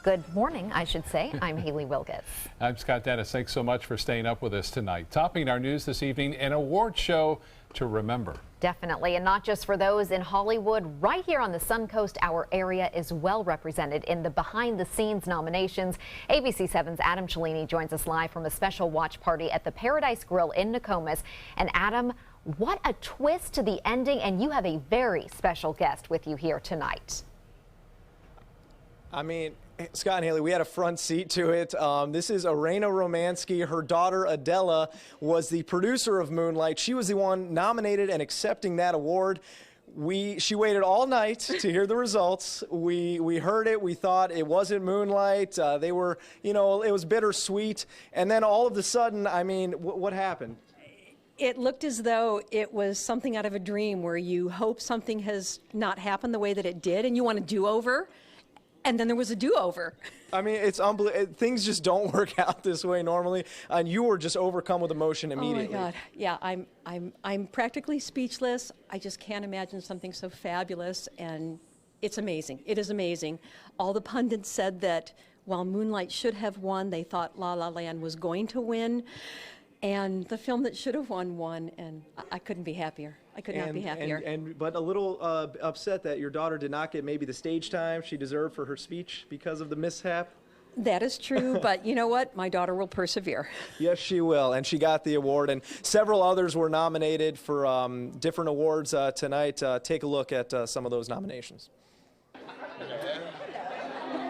Good morning, I should say. I'm Haley Wilgis. I'm Scott Dennis. Thanks so much for staying up with us tonight. Topping our news this evening, an award show to remember. Definitely, and not just for those in Hollywood. Right here on the Suncoast, our area is well represented in the behind-the-scenes nominations. ABC 7's Adam Cellini joins us live from a special watch party at the Paradise Grill in Nokomis. And Adam, what a twist to the ending, and you have a very special guest with you here tonight. I mean, Scott and Haley, we had a front seat to it. This is Irena Romanski. Her daughter, Adela, was the producer of Moonlight. She was the one nominated and accepting that award. She waited all night to hear the results. We heard it. We thought it wasn't Moonlight. They were, it was bittersweet. And then all of a sudden, I mean, what happened? It looked as though it was something out of a dream where you hope something has not happened the way that it did and you want a do-over. And then there was a do-over. I mean, it's unbelievable. Things just don't work out this way normally, and you were just overcome with emotion immediately. Oh my God! Yeah, I'm practically speechless. I just can't imagine something so fabulous, and it's amazing. It is amazing. All the pundits said that while Moonlight should have won, they thought La La Land was going to win, and the film that should have won, and I couldn't be happier. I could not be happier. But a little upset that your daughter did not get maybe the stage time she deserved for her speech because of the mishap. That is true, but you know what? My daughter will persevere. Yes, she will, and she got the award, and several others were nominated for different awards tonight. Take a look at some of those nominations.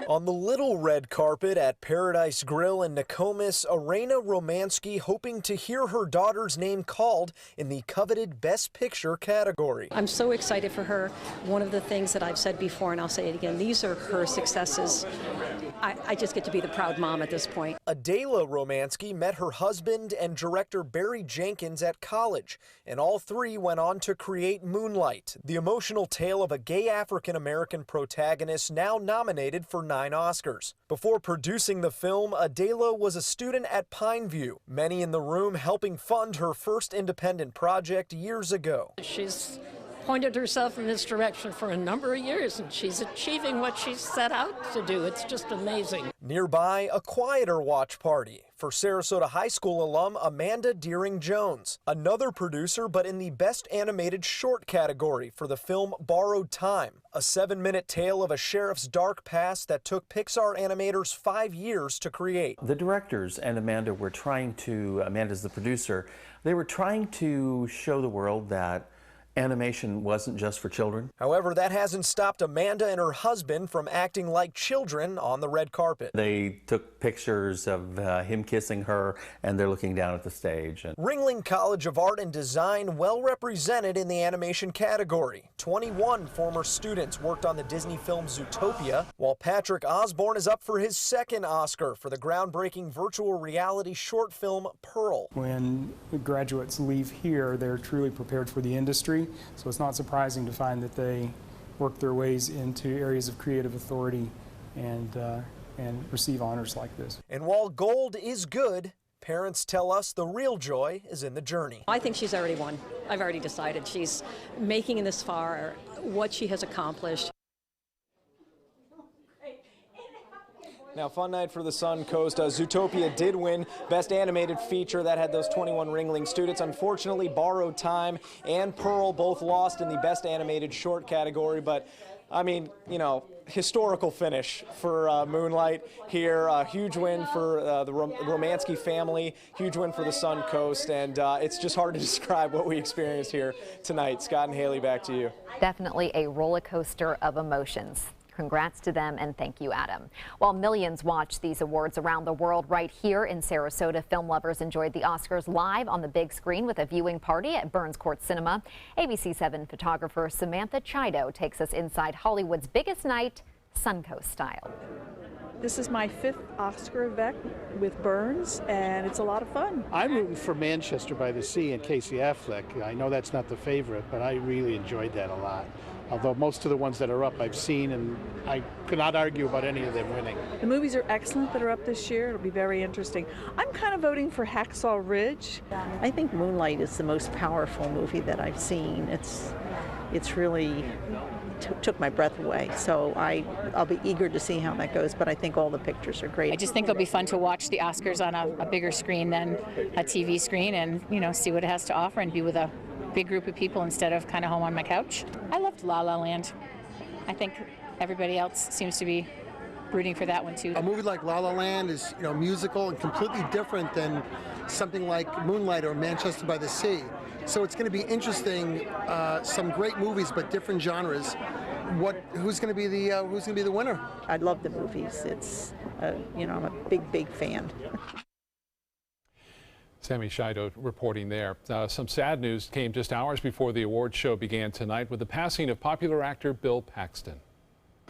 On the little red carpet at Paradise Grill in Nokomis, Irena Romanski hoping to hear her daughter's name called in the coveted Best Picture category. I'm so excited for her. One of the things that I've said before, and I'll say it again, these are her successes. I just get to be the proud mom at this point. Adela Romanski met her husband and director Barry Jenkins at college, and all three went on to create Moonlight, the emotional tale of a gay African-American protagonist now nominated for 9 Oscars. Before producing the film, Adela was a student at Pineview, many in the room helping fund her first independent project years ago. She's pointed herself in this direction for a number of years, and she's achieving what she set out to do. It's just amazing. Nearby, a quieter watch party for Sarasota High School alum Amanda Deering-Jones, another producer but in the Best Animated Short category for the film Borrowed Time, a 7-minute tale of a sheriff's dark past that took Pixar animators 5 years to create. The directors and Amanda were trying to, Amanda's the producer, they were trying to show the world that animation wasn't just for children. However, that hasn't stopped Amanda and her husband from acting like children on the red carpet. They took pictures of him kissing her, and they're looking down at the stage. Ringling College of Art and Design well represented in the animation category. 21 former students worked on the Disney film Zootopia, while Patrick Osborne is up for his second Oscar for the groundbreaking virtual reality short film Pearl. When graduates leave here, they're truly prepared for the industry. So it's not surprising to find that they work their ways into areas of creative authority and receive honors like this. And while gold is good, parents tell us the real joy is in the journey. I think she's already won. I've already decided. She's making it this far, what she has accomplished. Now, fun night for the Suncoast. Zootopia did win Best Animated Feature. That had those 21 Ringling students. Unfortunately, Borrowed Time and Pearl both lost in the Best Animated Short category. But, I mean, historical finish for Moonlight here. A huge win for the Romanski family. Huge win for the Suncoast. And it's just hard to describe what we experienced here tonight. Scott and Haley, back to you. Definitely a roller coaster of emotions. Congrats to them, and thank you, Adam. While millions watch these awards around the world, right here in Sarasota, film lovers enjoyed the Oscars live on the big screen with a viewing party at Burns Court Cinema. ABC 7 photographer Samantha Chido takes us inside Hollywood's biggest night, Suncoast style. This is my 5th Oscar event with Burns, and it's a lot of fun. I'm rooting for Manchester by the Sea and Casey Affleck. I know that's not the favorite, but I really enjoyed that a lot. Although most of the ones that are up I've seen, and I could not argue about any of them winning. The movies are excellent that are up this year. It'll be very interesting. I'm kind of voting for Hacksaw Ridge. I think Moonlight is the most powerful movie that I've seen. It's really took my breath away. So I'll be eager to see how that goes, but I think all the pictures are great. I just think it'll be fun to watch the Oscars on a bigger screen than a TV screen, and see what it has to offer and be with a big group of people instead of kind of home on my couch. I loved La La Land. I think everybody else seems to be rooting for that one too. A movie like La La Land is musical and completely different than something like Moonlight or Manchester by the Sea. So it's going to be interesting. Some great movies, but different genres. Who's going to be the winner? I love the movies. It's I'm a big fan. Sammy Shido reporting there. Some sad news came just hours before the awards show began tonight with the passing of popular actor Bill Paxton.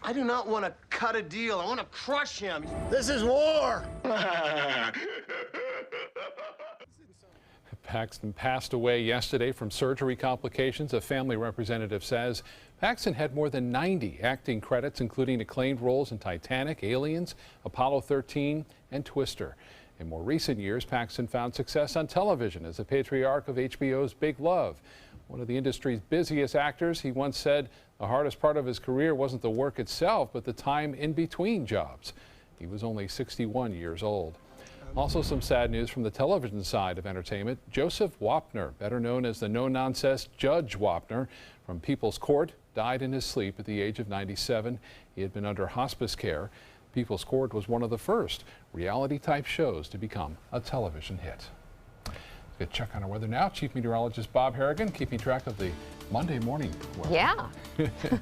I do not want to cut a deal. I want to crush him. This is war. Paxton passed away yesterday from surgery complications. A family representative says Paxton had more than 90 acting credits, including acclaimed roles in Titanic, Aliens, Apollo 13, and Twister. In more recent years, Paxton found success on television as the patriarch of HBO's Big Love. One of the industry's busiest actors, he once said the hardest part of his career wasn't the work itself, but the time in between jobs. He was only 61 years old. Also some sad news from the television side of entertainment. Joseph Wapner, better known as the no-nonsense Judge Wapner from People's Court, died in his sleep at the age of 97. He had been under hospice care. People's Court was one of the first reality-type shows to become a television hit. Let's check on our weather now. Chief Meteorologist Bob Harrigan keeping track of the Monday morning weather. Yeah.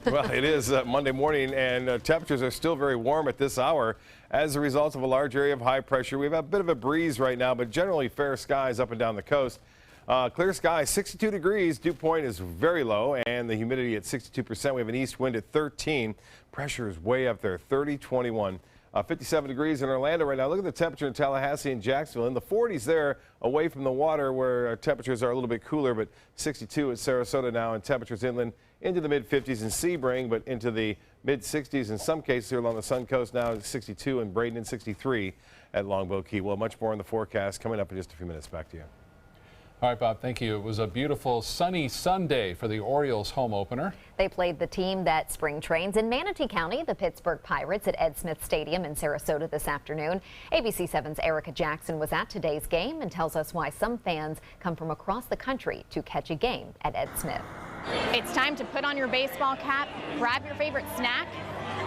Well, it is Monday morning, and temperatures are still very warm at this hour as a result of a large area of high pressure. We have a bit of a breeze right now, but generally fair skies up and down the coast. Clear skies, 62 degrees. Dew point is very low, and the humidity at 62%. We have an east wind at 13. Pressure is way up there, 30-21. 57 degrees in Orlando right now. Look at the temperature in Tallahassee and Jacksonville. In the 40s there, away from the water where temperatures are a little bit cooler, but 62 at Sarasota now, and temperatures inland into the mid-50s in Sebring, but into the mid-60s in some cases here along the Sun Coast now, 62 in Braden and 63 at Longboat Key. Well, much more in the forecast coming up in just a few minutes. Back to you. All right, Bob, thank you. It was a beautiful sunny Sunday for the Orioles home opener. They played the team that spring trains in Manatee County, the Pittsburgh Pirates, at Ed Smith Stadium in Sarasota this afternoon. ABC 7's Erica Jackson was at today's game and tells us why some fans come from across the country to catch a game at Ed Smith. It's time to put on your baseball cap, grab your favorite snack,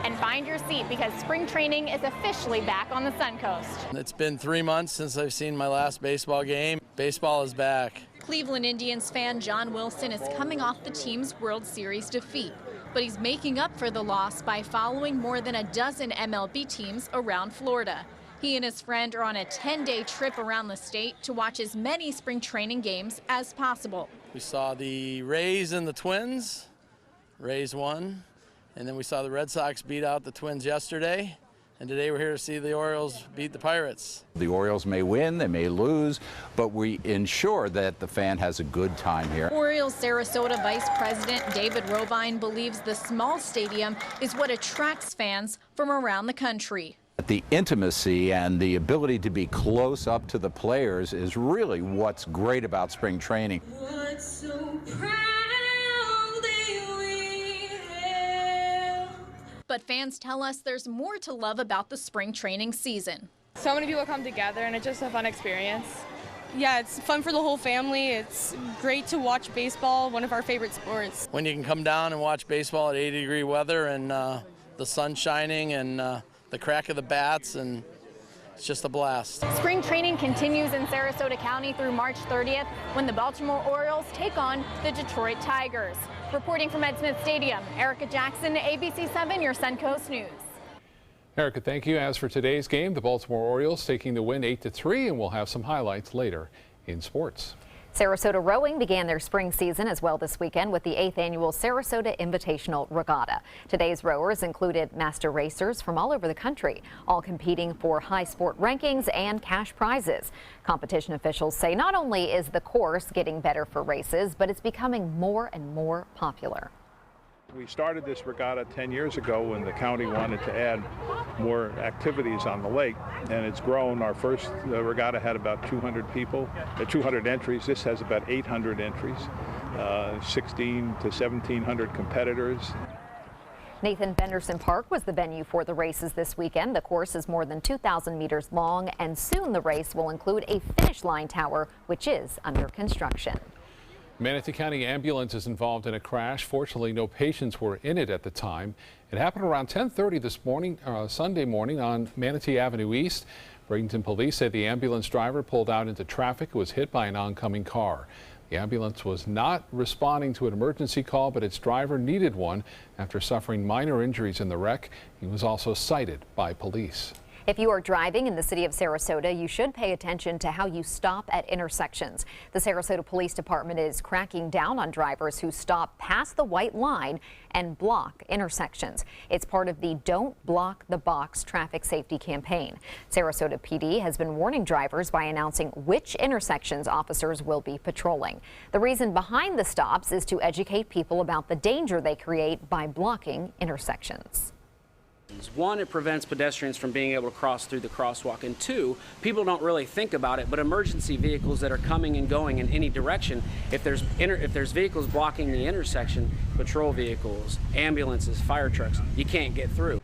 and find your seat because spring training is officially back on the Suncoast. It's been 3 months since I've seen my last baseball game. Baseball is back. Cleveland Indians fan John Wilson is coming off the team's World Series defeat, but he's making up for the loss by following more than a dozen MLB teams around Florida. He and his friend are on a 10-day trip around the state to watch as many spring training games as possible. We saw the Rays and the Twins. Rays won. And then we saw the Red Sox beat out the Twins yesterday. And today we're here to see the Orioles beat the Pirates. The Orioles may win, they may lose, but we ensure that the fan has a good time here. Orioles Sarasota Vice President David Robine believes the small stadium is what attracts fans from around the country. The intimacy and the ability to be close up to the players is really what's great about spring training. But fans tell us there's more to love about the spring training season. So many people come together and it's just a fun experience. Yeah, it's fun for the whole family. It's great to watch baseball, one of our favorite sports. When you can come down and watch baseball at 80-degree weather and the sun shining and the crack of the bats, and it's just a blast. Spring training continues in Sarasota County through March 30th when the Baltimore Orioles take on the Detroit Tigers. Reporting from Ed Smith Stadium, Erica Jackson, ABC 7, your Suncoast News. Erica, thank you. As for today's game, the Baltimore Orioles taking the win 8-3, and we'll have some highlights later in sports. Sarasota Rowing began their spring season as well this weekend with the 8th annual Sarasota Invitational Regatta. Today's rowers included master racers from all over the country, all competing for high sport rankings and cash prizes. Competition officials say not only is the course getting better for races, but it's becoming more and more popular. We started this regatta 10 years ago when the county wanted to add more activities on the lake, and it's grown. Our first regatta had about 200 people, 200 entries. This has about 800 entries, 16 to 1,700 competitors. Nathan Benderson Park was the venue for the races this weekend. The course is more than 2,000 meters long, and soon the race will include a finish line tower, which is under construction. Manatee County ambulance is involved in a crash. Fortunately, no patients were in it at the time. It happened around 10:30 this morning, Sunday morning on Manatee Avenue East. Bradenton police say the ambulance driver pulled out into traffic and was hit by an oncoming car. The ambulance was not responding to an emergency call, but its driver needed one after suffering minor injuries in the wreck. He was also cited by police. If you are driving in the city of Sarasota, you should pay attention to how you stop at intersections. The Sarasota Police Department is cracking down on drivers who stop past the white line and block intersections. It's part of the Don't Block the Box traffic safety campaign. Sarasota PD has been warning drivers by announcing which intersections officers will be patrolling. The reason behind the stops is to educate people about the danger they create by blocking intersections. One, it prevents pedestrians from being able to cross through the crosswalk, and two, people don't really think about it, but emergency vehicles that are coming and going in any direction, if there's vehicles blocking the intersection, patrol vehicles, ambulances, fire trucks, you can't get through.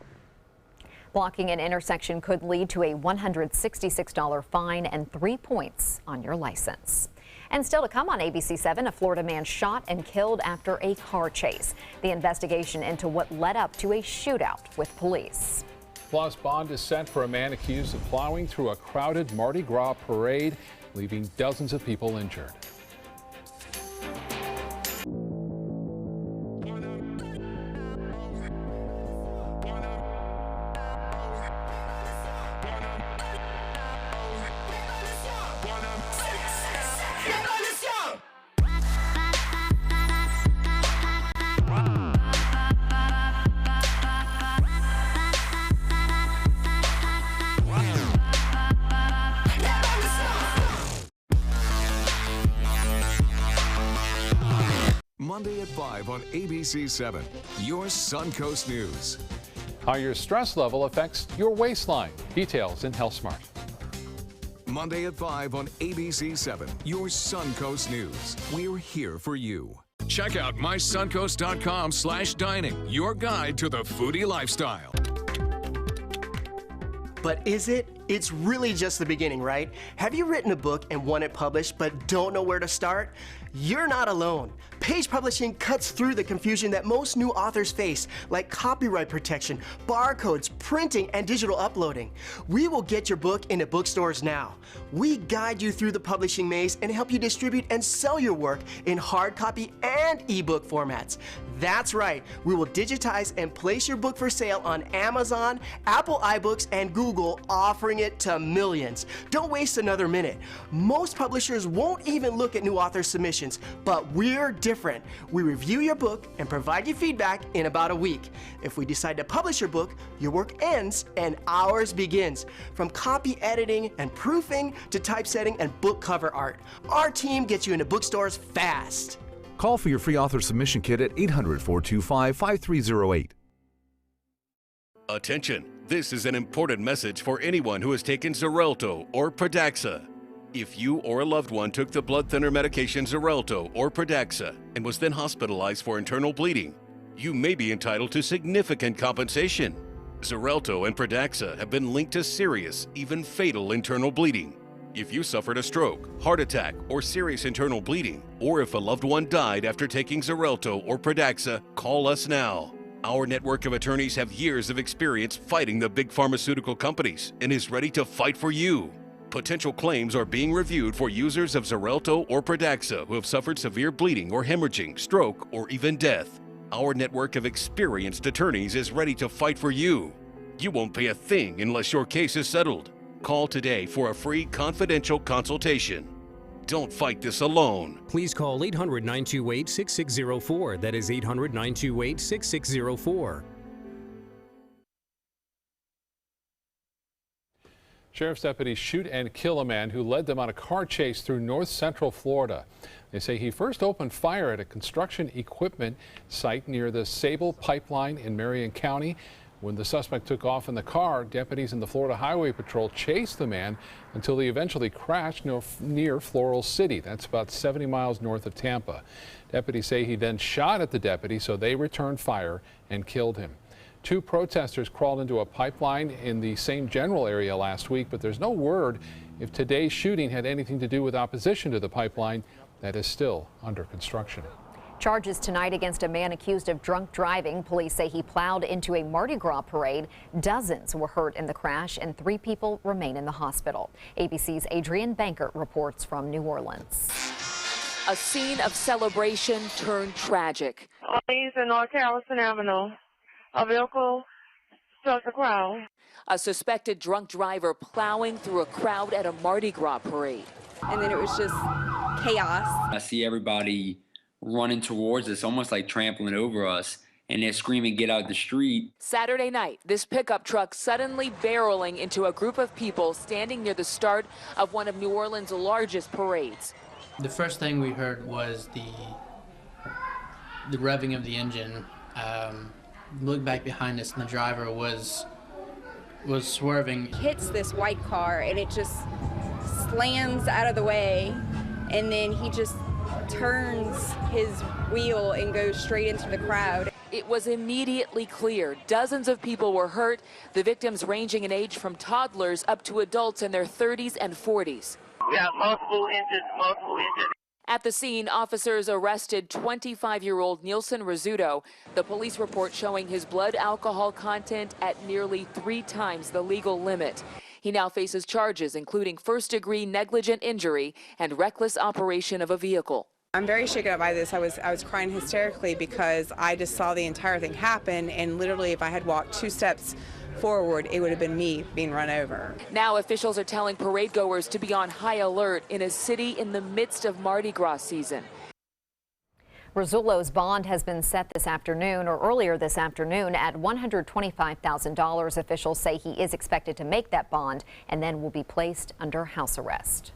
Blocking an intersection could lead to a $166 fine and 3 points on your license. And still to come on ABC 7, a Florida man shot and killed after a car chase. The investigation into what led up to a shootout with police. Plus, bond is set for a man accused of plowing through a crowded Mardi Gras parade, leaving dozens of people injured. Monday at 5 on ABC 7, your Suncoast News. How your stress level affects your waistline. Details in Health Smart. Monday at 5 on ABC 7, your Suncoast News. We're here for you. Check out mysuncoast.com/dining, your guide to the foodie lifestyle. But is it? It's really just the beginning, right? Have you written a book and want it published but don't know where to start? You're not alone. Page Publishing cuts through the confusion that most new authors face, like copyright protection, barcodes, printing, and digital uploading. We will get your book into bookstores now. We guide you through the publishing maze and help you distribute and sell your work in hard copy and ebook formats. That's right, we will digitize and place your book for sale on Amazon, Apple iBooks, and Google, offering it to millions. Don't waste another minute. Most publishers won't even look at new author submissions, but we're different. We review your book and provide you feedback in about a week. If we decide to publish your book, your work ends and ours begins. From copy editing and proofing to typesetting and book cover art, our team gets you into bookstores fast. Call for your free author submission kit at 800-425-5308. Attention, this is an important message for anyone who has taken Xarelto or Pradaxa. If you or a loved one took the blood thinner medication Xarelto or Pradaxa and was then hospitalized for internal bleeding, you may be entitled to significant compensation. Xarelto and Pradaxa have been linked to serious, even fatal internal bleeding. If you suffered a stroke, heart attack, or serious internal bleeding, or if a loved one died after taking Xarelto or Pradaxa, call us now. Our network of attorneys have years of experience fighting the big pharmaceutical companies and is ready to fight for you. Potential claims are being reviewed for users of Xarelto or Pradaxa who have suffered severe bleeding or hemorrhaging, stroke, or even death. Our network of experienced attorneys is ready to fight for you. You won't pay a thing unless your case is settled. Call today for a free confidential consultation. Don't fight this alone. Please call 800-928-6604. That is 800-928-6604. Sheriff's deputies shoot and kill a man who led them on a car chase through north central Florida. They say he first opened fire at a construction equipment site near the Sable Pipeline in Marion County. When the suspect took off in the car, deputies in the Florida Highway Patrol chased the man until he eventually crashed near Floral City. That's about 70 miles north of Tampa. Deputies say he then shot at the deputy, so they returned fire and killed him. 2 protesters crawled into a pipeline in the same general area last week, but there's no word if today's shooting had anything to do with opposition to the pipeline that is still under construction. Charges tonight against a man accused of drunk driving. Police say he plowed into a Mardi Gras parade. Dozens were hurt in the crash, and 3 people remain in the hospital. ABC's Adrienne Bankert reports from New Orleans. A scene of celebration turned tragic. East and North Carrollton Avenue. A vehicle struck the crowd. A suspected drunk driver plowing through a crowd at a Mardi Gras parade. And then it was just chaos. I see everybody running towards us, almost like trampling over us, and they're screaming, "Get out the street." Saturday night, this pickup truck suddenly barreling into a group of people standing near the start of one of New Orleans' largest parades. The first thing we heard was the revving of the engine. Looked back behind us, and the driver was swerving. Hits this white car, and it just slams out of the way, and then he just turns his wheel and goes straight into the crowd. It was immediately clear dozens of people were hurt, the victims ranging in age from toddlers up to adults in their 30s and 40s. We have multiple injuries. At the scene, officers arrested 25-year-old Nielsen Rizzuto. The police report showing his blood alcohol content at nearly 3 times the legal limit. He now faces charges including first-degree negligent injury and reckless operation of a vehicle. I'm very shaken up by this. I was crying hysterically because I just saw the entire thing happen, and literally if I had walked 2 steps forward, it would have been me being run over. Now officials are telling parade goers to be on high alert in a city in the midst of Mardi Gras season. Rizzullo's bond has been set this afternoon, or earlier this afternoon, at $125,000. Officials say he is expected to make that bond and then will be placed under house arrest.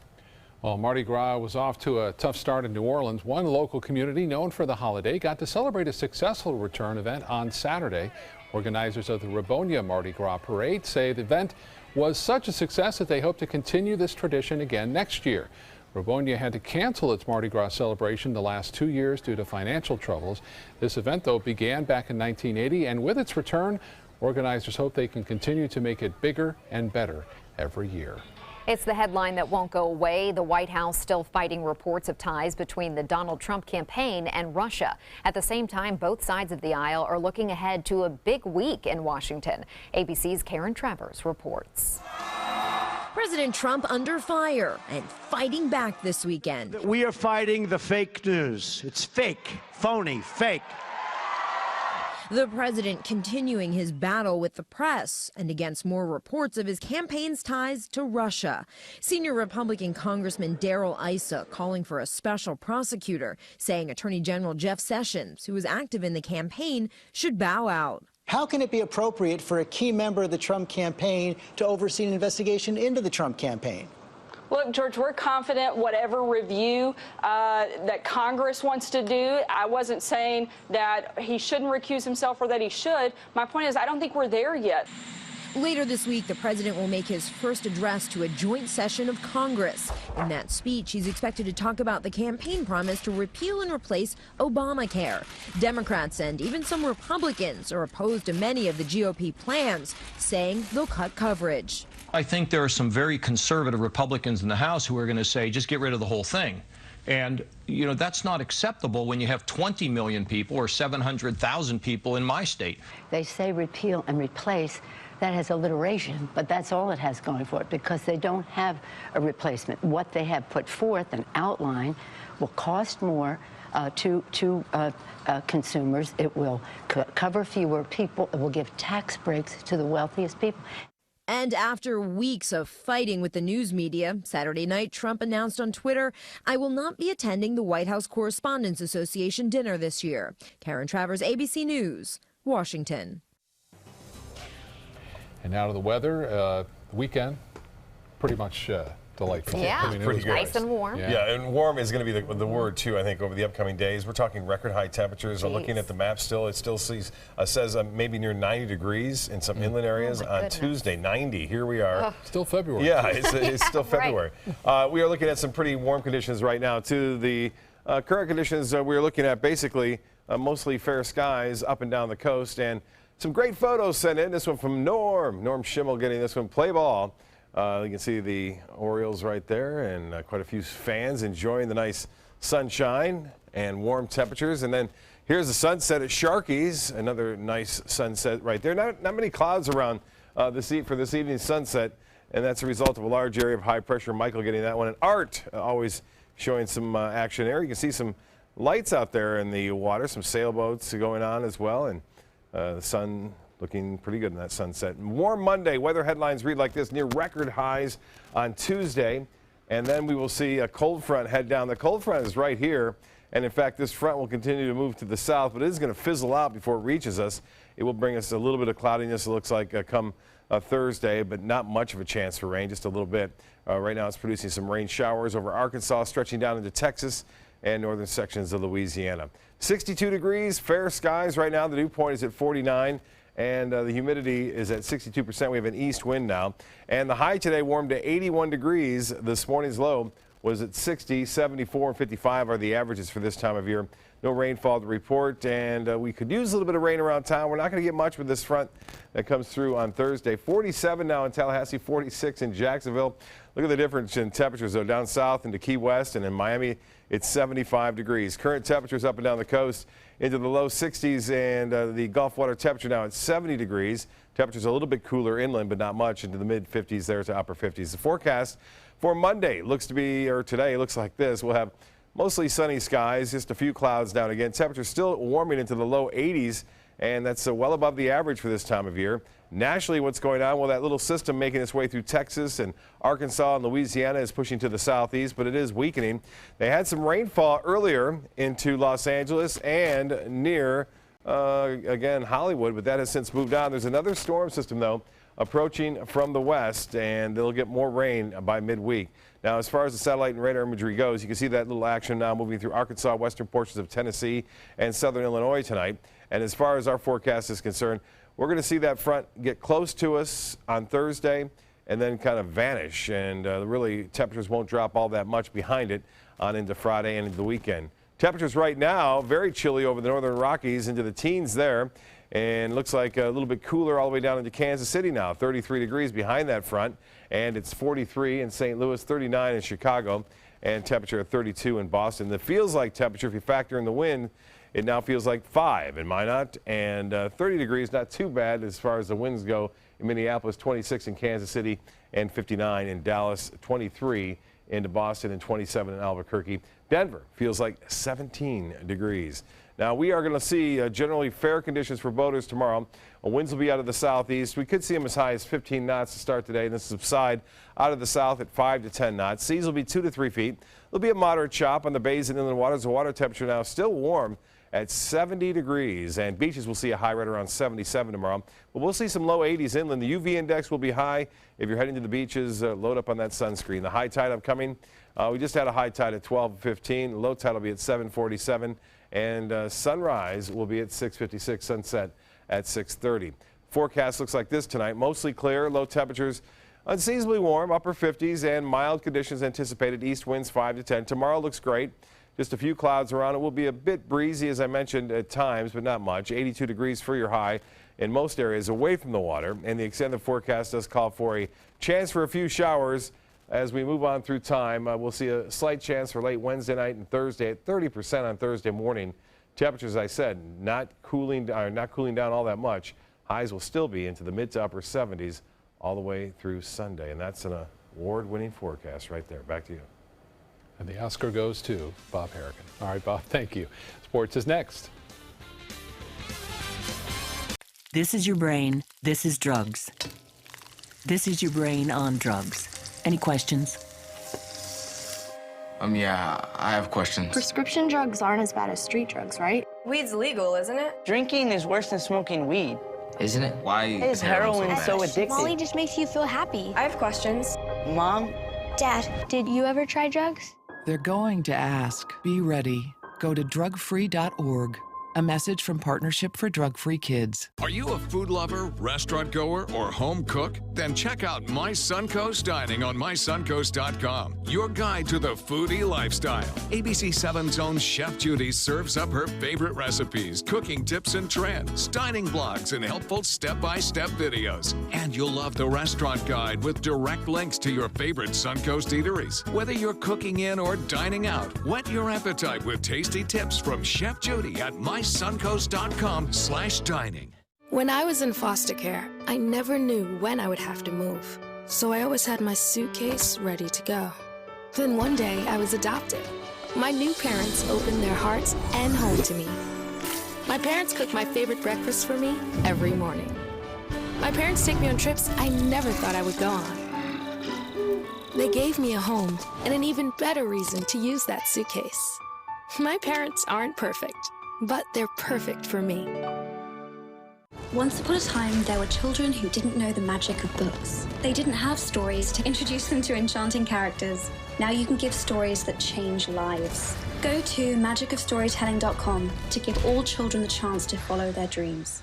Well, Mardi Gras was off to a tough start in New Orleans. One local community known for the holiday got to celebrate a successful return event on Saturday. Organizers of the Ribonia Mardi Gras Parade say the event was such a success that they hope to continue this tradition again next year. Ribonia had to cancel its Mardi Gras celebration the last 2 years due to financial troubles. This event, though, began back in 1980, and with its return, organizers hope they can continue to make it bigger and better every year. It's the headline that won't go away. The White House still fighting reports of ties between the Donald Trump campaign and Russia. At the same time, both sides of the aisle are looking ahead to a big week in Washington. ABC's Karen Travers reports. President Trump under fire and fighting back this weekend. We are fighting the fake news. It's fake, phony, fake. The president continuing his battle with the press and against more reports of his campaign's ties to Russia. Senior Republican Congressman Darrell Issa calling for a special prosecutor, saying Attorney General Jeff Sessions, who was active in the campaign, should bow out. How can it be appropriate for a key member of the Trump campaign to oversee an investigation into the Trump campaign? Look, George, we're confident whatever review that Congress wants to do. I wasn't saying that he shouldn't recuse himself or that he should. My point is, I don't think we're there yet. Later this week, the president will make his first address to a joint session of Congress. In that speech, he's expected to talk about the campaign promise to repeal and replace Obamacare. Democrats and even some Republicans are opposed to many of the GOP plans, saying they'll cut coverage. I think there are some very conservative Republicans in the House who are going to say, just get rid of the whole thing. And, you know, that's not acceptable when you have 20 million people or 700,000 people in my state. They say repeal and replace. That has alliteration, but that's all it has going for it because they don't have a replacement. What they have put forth, an outline, will cost more to consumers. It will cover fewer people. It will give tax breaks to the wealthiest people. And after weeks of fighting with the news media, Saturday night, Trump announced on Twitter, "I will not be attending the White House Correspondents Association dinner this year." Karen Travers, ABC News, Washington. And out of the weather, weekend, pretty much delightful. Yeah, I mean, pretty good. Nice and warm. Yeah, and warm is going to be the word, too, I think, over the upcoming days. We're talking record high temperatures. Looking at the map still, it still says maybe near 90 degrees in some inland areas. On Tuesday, 90. Here we are. Still February. Yeah, it's still February. We are looking at some pretty warm conditions right now, too. The current conditions we're looking at basically mostly fair skies up and down the coast, and Some great photos sent in. This one from Norm Schimmel getting this one. Play ball. You can see the Orioles right there, and quite a few fans enjoying the nice sunshine and warm temperatures. And then here's the sunset at Sharky's, another nice sunset right there. Not many clouds around for this evening's sunset, and that's a result of a large area of high pressure. Michael getting that one. And Art always showing some action there. You can see some lights out there in the water, some sailboats going on as well, and the sun looking pretty good in that sunset. Warm Monday. Weather headlines read like this: near record highs on Tuesday. And then we will see a cold front head down. The cold front is right here. And in fact, this front will continue to move to the south, but it is going to fizzle out before it reaches us. It will bring us a little bit of cloudiness, it looks like, come Thursday, but not much of a chance for rain, just a little bit. Right now it's producing some rain showers over Arkansas, stretching down into Texas and northern sections of Louisiana. 62 degrees, fair skies right now. The dew point is at 49. And the humidity is at 62%. We have an east wind now. And the high today warmed to 81 degrees. This morning's low was at 60, 74, and 55 are the averages for this time of year. No rainfall to report, and we could use a little bit of rain around town. We're not going to get much with this front that comes through on Thursday. 47 now in Tallahassee, 46 in Jacksonville. Look at the difference in temperatures, though. Down south into Key West and in Miami, it's 75 degrees. Current temperatures up and down the coast into the low 60s, and the Gulf water temperature now at 70 degrees. Temperatures a little bit cooler inland, but not much, into the mid 50s there to upper 50s. The forecast for Monday looks to be, or today looks like this. We'll have mostly sunny skies, just a few clouds down again. Temperatures still warming into the low 80s, and that's well above the average for this time of year. Nationally, what's going on? Well, that little system making its way through Texas and Arkansas and Louisiana is pushing to the southeast, but it is weakening. They had some rainfall earlier into Los Angeles and near, again, Hollywood, but that has since moved on. There's another storm system, though, approaching from the west, and they'll get more rain by midweek. Now, as far as the satellite and radar imagery goes, you can see that little action now moving through Arkansas, western portions of Tennessee, and southern Illinois tonight. And as far as our forecast is concerned, we're going to see that front get close to us on Thursday and then kind of vanish. And really, temperatures won't drop all that much behind it on into Friday and into the weekend. Temperatures right now, very chilly over the northern Rockies, into the teens there. And looks like a little bit cooler all the way down into Kansas City now. 33 degrees behind that front. And it's 43 in St. Louis, 39 in Chicago, and temperature at 32 in Boston. The feels like temperature, if you factor in the wind, it now feels like 5 in Minot, and 30 degrees, not too bad as far as the winds go in Minneapolis, 26 in Kansas City, and 59 in Dallas, 23 into Boston, and 27 in Albuquerque. Denver feels like 17 degrees. Now, we are going to see generally fair conditions for boaters tomorrow. Winds will be out of the southeast. We could see them as high as 15 knots to start today, and then subside out of the south at 5 to 10 knots. Seas will be 2 to 3 feet. There'll be a moderate chop on the bays and inland waters. The water temperature now still warm at 70 degrees, and beaches will see a high right around 77 tomorrow. But we'll see some low 80s inland. The UV index will be high. If you're heading to the beaches, load up on that sunscreen. The high tide upcoming, we just had a high tide at 12:15. Low tide will be at 7:47, and sunrise will be at 6:56. Sunset at 6:30. Forecast looks like this tonight. Mostly clear, low temperatures unseasonably warm, upper 50s, and mild conditions anticipated. East winds 5 to 10. Tomorrow looks great. Just a few clouds around. It will be a bit breezy, as I mentioned, at times, but not much. 82 degrees for your high in most areas away from the water. And the extended forecast does call for a chance for a few showers as we move on through time. We'll see a slight chance for late Wednesday night and Thursday at 30% on Thursday morning. Temperatures, as I said, not cooling down all that much. Highs will still be into the mid to upper 70s all the way through Sunday. And that's an award-winning forecast right there. Back to you. And the Oscar goes to Bob Harrigan. All right, Bob, thank you. Sports is next. This is your brain. This is drugs. This is your brain on drugs. Any questions? Yeah, I have questions. Prescription drugs aren't as bad as street drugs, right? Weed's legal, isn't it? Drinking is worse than smoking weed. Isn't it? Why is heroin so addictive? Molly just makes you feel happy. I have questions. Mom? Dad, did you ever try drugs? They're going to ask. Be ready. Go to drugfree.org. A message from Partnership for Drug-Free Kids. Are you a food lover, restaurant goer, or home cook? Then check out My Suncoast Dining on mysuncoast.com, your guide to the foodie lifestyle. ABC 7's own Chef Judy serves up her favorite recipes, cooking tips and trends, dining blogs, and helpful step-by-step videos. And you'll love the restaurant guide with direct links to your favorite Suncoast eateries. Whether you're cooking in or dining out, whet your appetite with tasty tips from Chef Judy at mysuncoast.com/dining. When I was in foster care, I never knew when I would have to move. So I always had my suitcase ready to go. Then one day I was adopted. My new parents opened their hearts and home to me. My parents cook my favorite breakfast for me every morning. My parents take me on trips I never thought I would go on. They gave me a home and an even better reason to use that suitcase. My parents aren't perfect, but they're perfect for me. Once upon a time, there were children who didn't know the magic of books. They didn't have stories to introduce them to enchanting characters. Now you can give stories that change lives. Go to magicofstorytelling.com to give all children the chance to follow their dreams.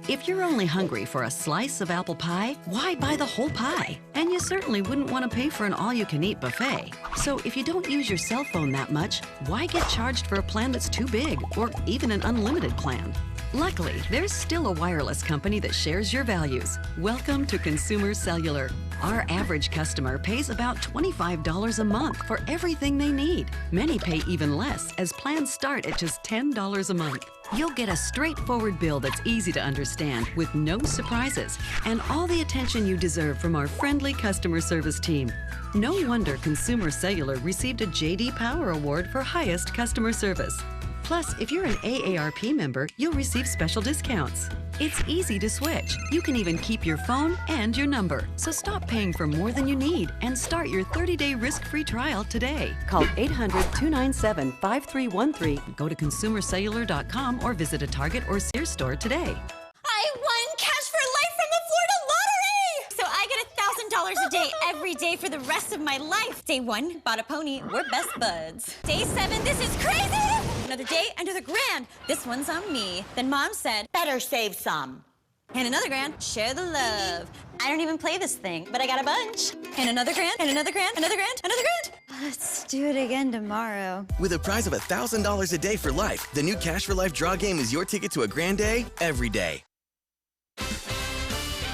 If you're only hungry for a slice of apple pie, why buy the whole pie? And you certainly wouldn't want to pay for an all-you-can-eat buffet. So if you don't use your cell phone that much, why get charged for a plan that's too big, or even an unlimited plan? Luckily, there's still a wireless company that shares your values. Welcome to Consumer Cellular. Our average customer pays about $25 a month for everything they need. Many pay even less, as plans start at just $10 a month. You'll get a straightforward bill that's easy to understand with no surprises and all the attention you deserve from our friendly customer service team. No wonder Consumer Cellular received a J.D. Power Award for highest customer service. Plus, if you're an AARP member, you'll receive special discounts. It's easy to switch. You can even keep your phone and your number. So stop paying for more than you need and start your 30-day risk-free trial today. Call 800-297-5313. Go to consumercellular.com or visit a Target or Sears store today. I won Cash for Life from the Florida Lottery! So I get $1,000 a day every day for the rest of my life. Day 1, bought a pony. We're best buds. Day 7, this is crazy! Another day, another grand. This one's on me. Then Mom said, better save some. And another grand, share the love. I don't even play this thing, but I got a bunch. And another grand, and another grand, another grand, another grand. Let's do it again tomorrow. With a prize of $1,000 a day for life, the new Cash for Life draw game is your ticket to a grand day every day.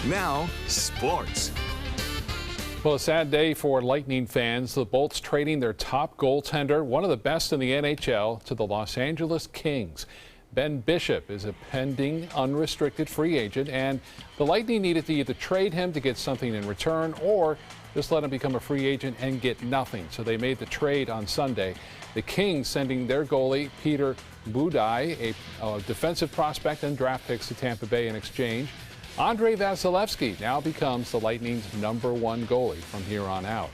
Now, sports. Well, a sad day for Lightning fans. The Bolts trading their top goaltender, one of the best in the NHL, to the Los Angeles Kings. Ben Bishop is a pending unrestricted free agent, and the Lightning needed to either trade him to get something in return or just let him become a free agent and get nothing. So they made the trade on Sunday. The Kings sending their goalie, Peter Budaj, a defensive prospect, and draft picks to Tampa Bay in exchange. Andrei Vasilevsky now becomes the Lightning's #1 goalie from here on out.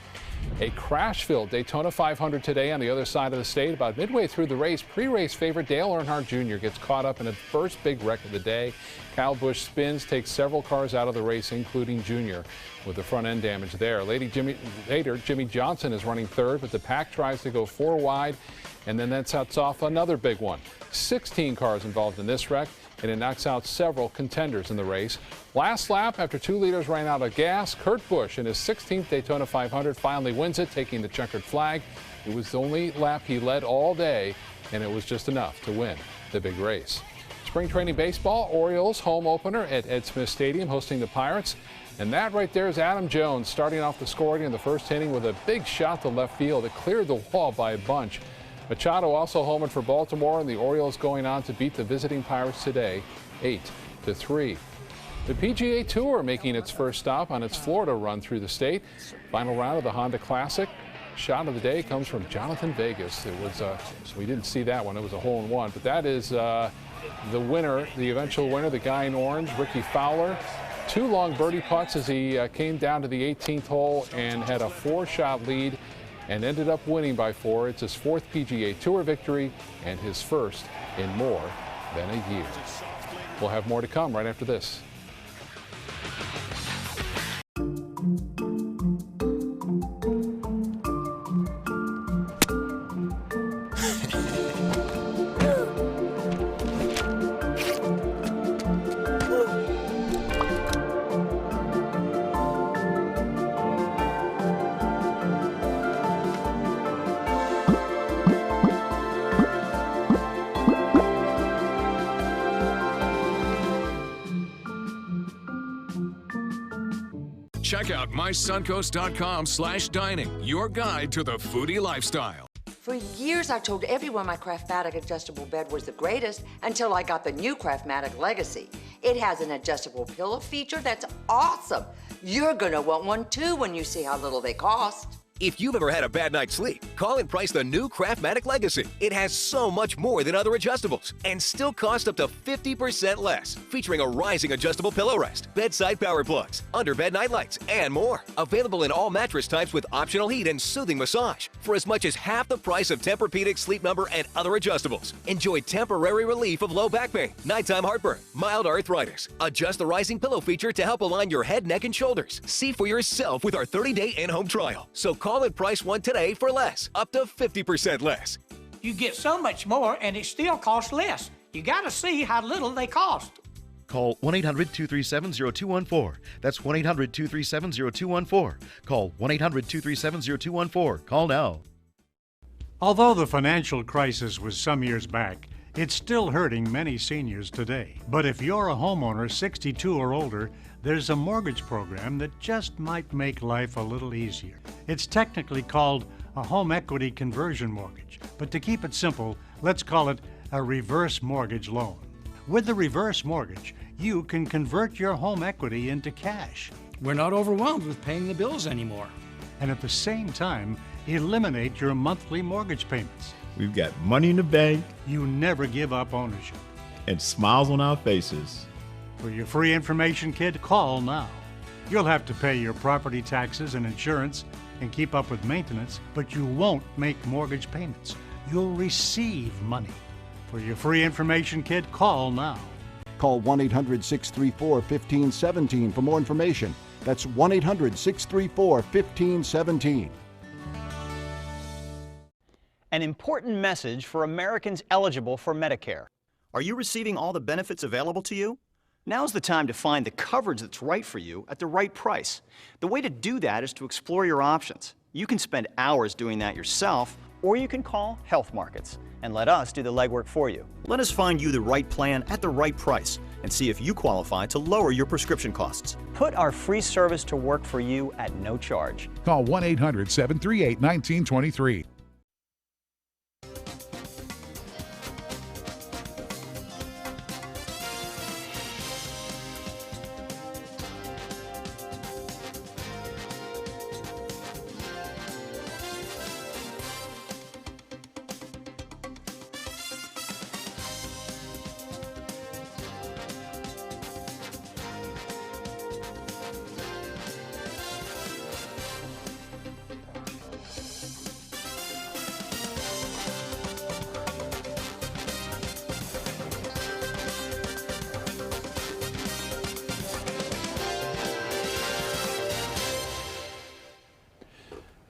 A crash-filled Daytona 500 today on the other side of the state. About midway through the race, pre-race favorite Dale Earnhardt Jr. gets caught up in a first big wreck of the day. Kyle Busch spins, takes several cars out of the race, including Jr., with the front end damage there. Later, Jimmy Johnson is running third, but the pack tries to go 4 wide, and then that sets off another big one. 16 cars involved in this wreck, and it knocks out several contenders in the race. Last lap, after 2 leaders ran out of gas, Kurt Busch in his 16th Daytona 500 finally wins it, taking the checkered flag. It was the only lap he led all day, and it was just enough to win the big race. Spring training baseball, Orioles home opener at Ed Smith Stadium hosting the Pirates. And that right there is Adam Jones starting off the scoring in the first inning with a big shot to left field. It cleared the wall by a bunch. Machado also homered for Baltimore, and the Orioles going on to beat the visiting Pirates today 8-3. The PGA Tour making its first stop on its Florida run through the state. Final round of the Honda Classic. Shot of the day comes from Jonathan Vegas. It was we didn't see that one. It was a hole-in-one, but that is the winner, the eventual winner, the guy in orange, Ricky Fowler. 2 long birdie putts as he came down to the 18th hole and had a 4-shot lead and ended up winning by 4. It's his 4th PGA Tour victory and his first in more than a year. We'll have more to come right after this. Check out mysuncoast.com/dining, your guide to the foodie lifestyle. For years, I told everyone my Craftmatic adjustable bed was the greatest until I got the new Craftmatic Legacy. It has an adjustable pillow feature that's awesome. You're gonna want one too when you see how little they cost. If you've ever had a bad night's sleep, call and price the new Craftmatic Legacy. It has so much more than other adjustables and still costs up to 50% less. Featuring a rising adjustable pillow rest, bedside power plugs, underbed night lights, and more. Available in all mattress types with optional heat and soothing massage for as much as half the price of Tempur-Pedic, Sleep Number, and other adjustables. Enjoy temporary relief of low back pain, nighttime heartburn, mild arthritis. Adjust the rising pillow feature to help align your head, neck, and shoulders. See for yourself with our 30-day in-home trial. So call and price one today for less, up to 50% less. You get so much more and it still costs less. You gotta see how little they cost. Call 1-800-237-0214. That's 1-800-237-0214. Call 1-800-237-0214. Call now. Although the financial crisis was some years back, it's still hurting many seniors today. But if you're a homeowner 62 or older, there's a mortgage program that just might make life a little easier. It's technically called a home equity conversion mortgage, but to keep it simple, let's call it a reverse mortgage loan. With the reverse mortgage, you can convert your home equity into cash. We're not overwhelmed with paying the bills anymore. And at the same time, eliminate your monthly mortgage payments. We've got money in the bank. You never give up ownership. And smiles on our faces. For your free information kit, call now. You'll have to pay your property taxes and insurance and keep up with maintenance, but you won't make mortgage payments. You'll receive money. For your free information kit, call now. Call 1-800-634-1517 for more information. That's 1-800-634-1517. An important message for Americans eligible for Medicare. Are you receiving all the benefits available to you? Now's the time to find the coverage that's right for you at the right price. The way to do that is to explore your options. You can spend hours doing that yourself, or you can call Health Markets and let us do the legwork for you. Let us find you the right plan at the right price and see if you qualify to lower your prescription costs. Put our free service to work for you at no charge. Call 1-800-738-1923.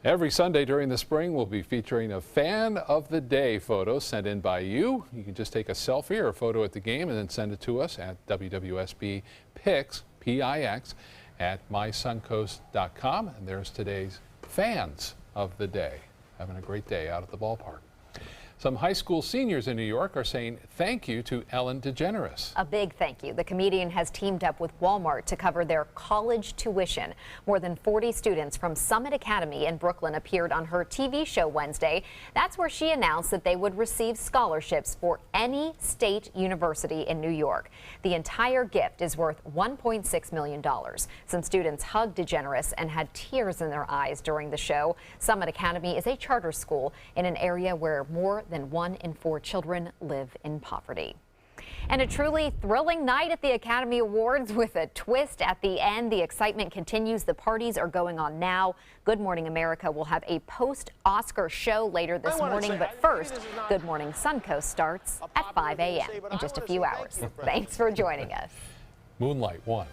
Every Sunday during the spring, we'll be featuring a Fan of the Day photo sent in by you. You can just take a selfie or a photo at the game and then send it to us at WWSB Pix, P-I-X, at mysuncoast.com. And there's today's Fans of the Day. Having a great day out at the ballpark. Some high school seniors in New York are saying thank you to Ellen DeGeneres. A big thank you. The comedian has teamed up with Walmart to cover their college tuition. More than 40 students from Summit Academy in Brooklyn appeared on her TV show Wednesday. That's where she announced that they would receive scholarships for any state university in New York. The entire gift is worth $1.6 million. Some students hugged DeGeneres and had tears in their eyes during the show. Summit Academy is a charter school in an area where more than 1 in 4 children live in poverty. And a truly thrilling night at the Academy Awards with a twist at the end. The excitement continues. The parties are going on now. Good Morning America will have a post-Oscar show later this morning. But first, Good Morning Suncoast starts at 5 a.m. in just a few hours. Thanks for joining us. Moonlight won.